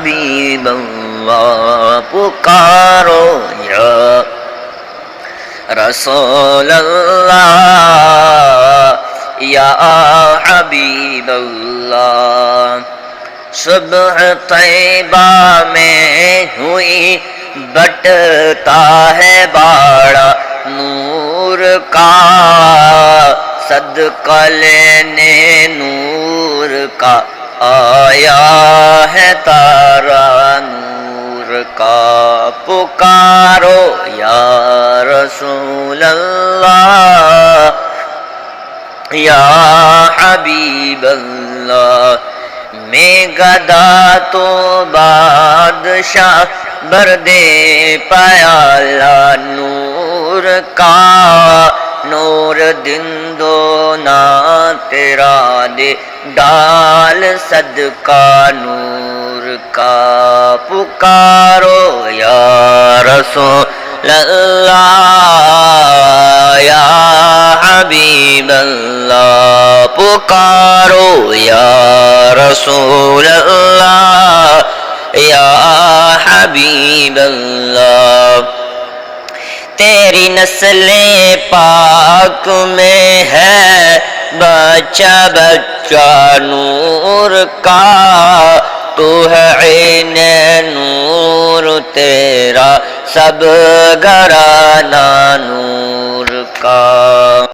حبیب اللہ پکارو یا رسول اللہ یا حبیب اللہ صبح طیبہ میں ہوئی بٹتا ہے باڑا نور کا صدقہ لینے نور کا آیا ہے تارا نور کا پکارو یا رسول اللہ یا حبیب اللہ میں گدا تو بادشاہ بردے پیالہ نور کا نور دن دو نا تیرا دے ڈال صدقہ نور کا پکارو یا رسول اللہ یا حبیب اللہ پکارو یا رسول اللہ یا حبیب اللہ تیری نسل پاک میں ہے بچہ بچہ نور کا تو ہے عین نور تیرا سب گھرانہ نور کا